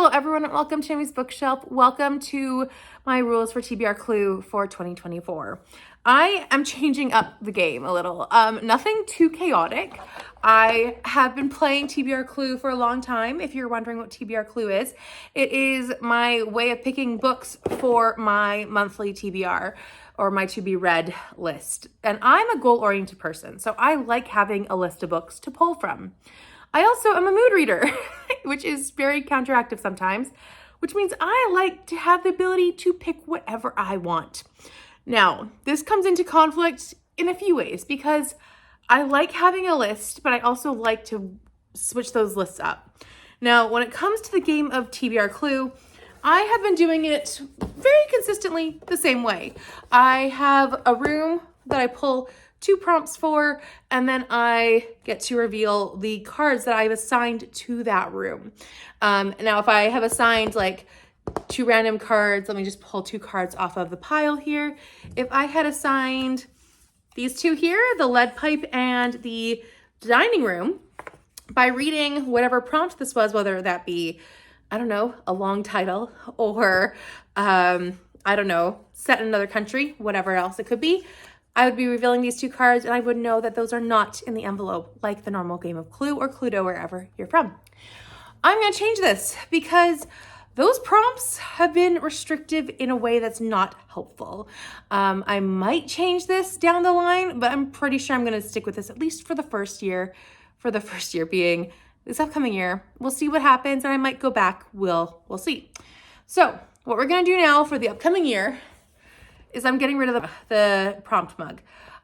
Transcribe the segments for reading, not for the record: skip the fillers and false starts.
Hello everyone and welcome to Amy's Bookshelf. Welcome to my rules for TBR Clue for 2024. I am changing up the game a little. Nothing too chaotic. I have been playing TBR Clue for a long time. If you're wondering what TBR Clue is, it is my way of picking books for my monthly TBR or my to be read list. And I'm a goal-oriented person, so I like having a list of books to pull from. I also am a mood reader, which is very counteractive sometimes, which means I like to have the ability to pick whatever I want. Now, this comes into conflict in a few ways because I like having a list, but I also like to switch those lists up. Now, when it comes to the game of TBR Clue, I have been doing it very consistently the same way. I have a room that I pull 2 prompts for, and then I get to reveal the cards that I've assigned to that room. Now, if I have assigned like 2 random cards, let me just pull 2 cards off of the pile here. If I had assigned these 2 here, the lead pipe and the dining room, by reading whatever prompt this was, whether that be, I don't know, a long title or, I don't know, set in another country, whatever else it could be, I would be revealing these 2 cards and I would know that those are not in the envelope like the normal game of Clue or Cluedo, wherever you're from. I'm going to change this because those prompts have been restrictive in a way that's not helpful. I might change this down the line, but I'm pretty sure I'm going to stick with this at least for the first year. For the first year being this upcoming year. We'll see what happens and I might go back. We'll see. So what we're going to do now for the upcoming year is I'm getting rid of the prompt mug.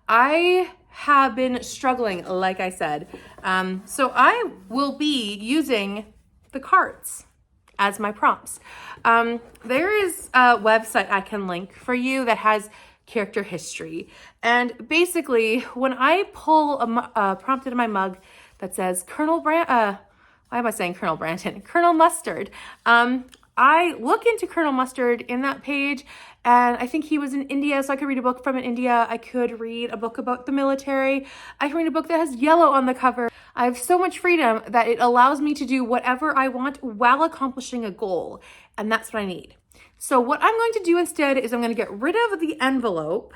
I have been struggling, like I said. So I will be using the cards as my prompts. There is a website I can link for you that has character history. And basically, when I pull a prompt into my mug that says Colonel Mustard, I look into Colonel Mustard in that page, and I think he was in India, so I could read a book from India. I could read a book about the military. I can read a book that has yellow on the cover. I have so much freedom that it allows me to do whatever I want while accomplishing a goal, and that's what I need. So what I'm going to do instead is I'm going to get rid of the envelope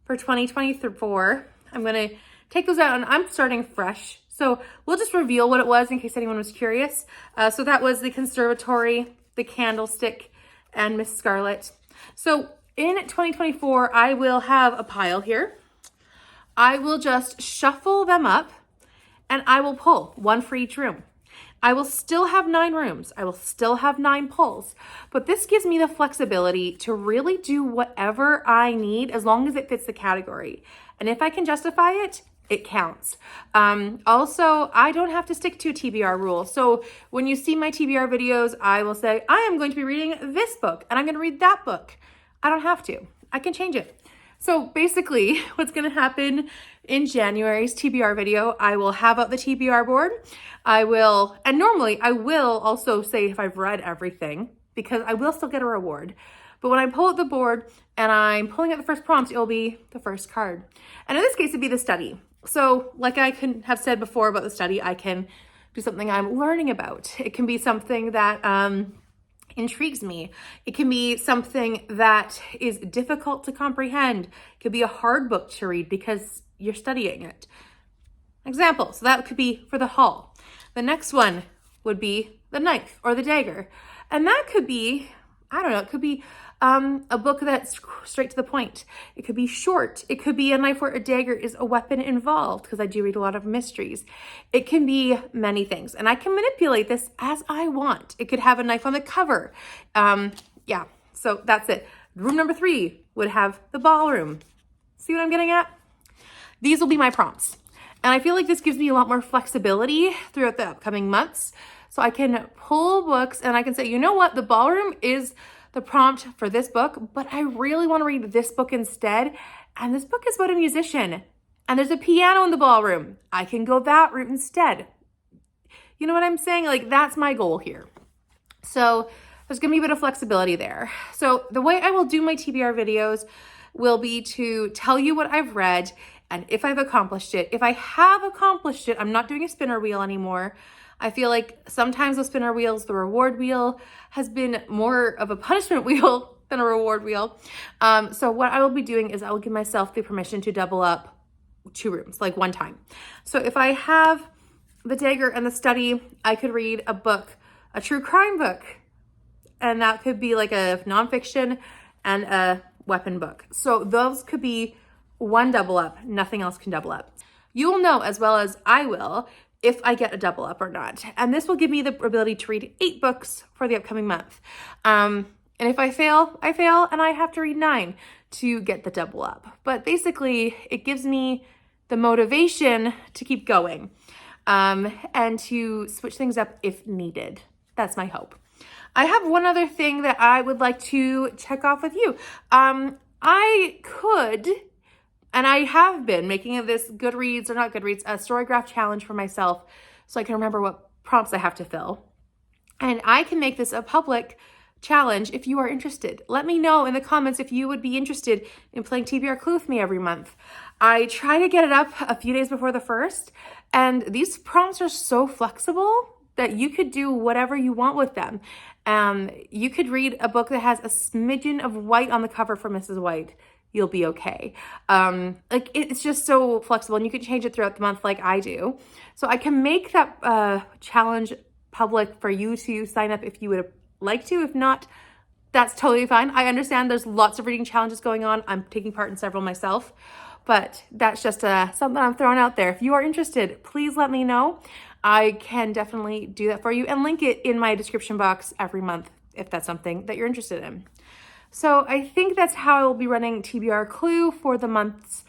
for 2024. I'm going to take those out, and I'm starting fresh. So we'll just reveal what it was in case anyone was curious. So that was the Conservatory, the Candlestick, and Miss Scarlet. So in 2024, I will have a pile here. I will just shuffle them up and I will pull 1 for each room. I will still have 9 rooms. I will still have 9 pulls, but this gives me the flexibility to really do whatever I need as long as it fits the category. And if I can justify it, it counts. Also, I don't have to stick to a TBR rule. So when you see my TBR videos, I will say, I am going to be reading this book and I'm going to read that book. I don't have to. I can change it. So basically what's going to happen in January's TBR video, I will have up the TBR board. And normally I will also say if I've read everything because I will still get a reward. But when I pull out the board and I'm pulling out the first prompt, it'll be the first card. And in this case, it'd be the study. So like I can have said before about the study, I can do something I'm learning about. It can be something that intrigues me. It can be something that is difficult to comprehend. It could be a hard book to read because you're studying it. Example, so that could be for the hall. The next one would be the knife or the dagger. And that could be, I don't know, it could be a book that's straight to the point. It could be short. It could be a knife where a dagger is a weapon involved because I do read a lot of mysteries. It can be many things and I can manipulate this as I want. It could have a knife on the cover. Yeah, so that's it. Room number 3 would have the ballroom. See what I'm getting at? These will be my prompts. And I feel like this gives me a lot more flexibility throughout the upcoming months. So I can pull books and I can say, you know what, the ballroom is the prompt for this book, but I really want to read this book instead. And this book is about a musician and there's a piano in the ballroom. I can go that route instead. You know what I'm saying? Like that's my goal here. So there's going to be a bit of flexibility there. So the way I will do my TBR videos will be to tell you what I've read and if I've accomplished it. If I have accomplished it, I'm not doing a spinner wheel anymore. I feel like sometimes with spinner wheels, the reward wheel has been more of a punishment wheel than a reward wheel. So what I will be doing is I will give myself the permission to double up 2 rooms, like one time. So if I have the dagger and the study, I could read a book, a true crime book, and that could be like a nonfiction and a weapon book. So those could be one double up, nothing else can double up. You will know as well as I will if I get a double up or not. And this will give me the ability to read 8 books for the upcoming month. And if I fail, I fail, and I have to read 9 to get the double up. But basically, it gives me the motivation to keep going and to switch things up if needed. That's my hope. I have one other thing that I would like to check off with you. I could, and I have been making this Goodreads, or not Goodreads, a Storygraph challenge for myself so I can remember what prompts I have to fill. And I can make this a public challenge if you are interested. Let me know in the comments if you would be interested in playing TBR Clue with me every month. I try to get it up a few days before the 1st, and these prompts are so flexible that you could do whatever you want with them. You could read a book that has a smidgen of white on the cover for Mrs. White. You'll be okay. Like it's just so flexible, and you can change it throughout the month like I do. So I can make that challenge public for you to sign up if you would like to. If not, that's totally fine. I understand there's lots of reading challenges going on. I'm taking part in several myself, but that's just something I'm throwing out there. If you are interested, please let me know. I can definitely do that for you and link it in my description box every month if that's something that you're interested in. So I think that's how I will be running TBR Clue for the months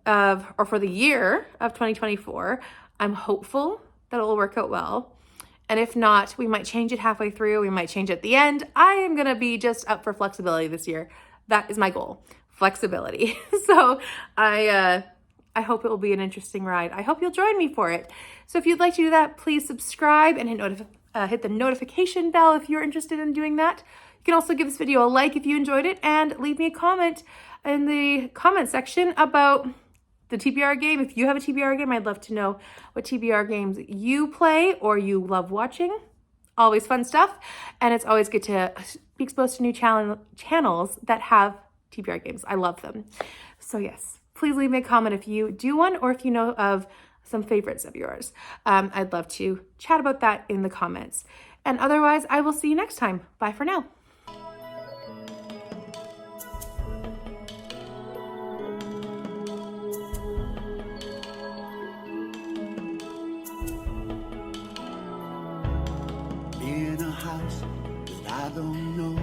of, or for the year of 2024. I'm hopeful that it will work out well. And if not, we might change it halfway through. We might change it at the end. I am going to be just up for flexibility this year. That is my goal, flexibility. So I hope it will be an interesting ride. I hope you'll join me for it. So if you'd like to do that, please subscribe and hit the notification bell if you're interested in doing that. You can also give this video a like if you enjoyed it, and leave me a comment in the comment section about the TBR game. If you have a TBR game, I'd love to know what TBR games you play or you love watching. Always fun stuff. And it's always good to be exposed to new channels that have TBR games. I love them. So yes, please leave me a comment if you do one, or if you know of some favorites of yours. I'd love to chat about that in the comments. And otherwise, I will see you next time. Bye for now. In a house that I don't know,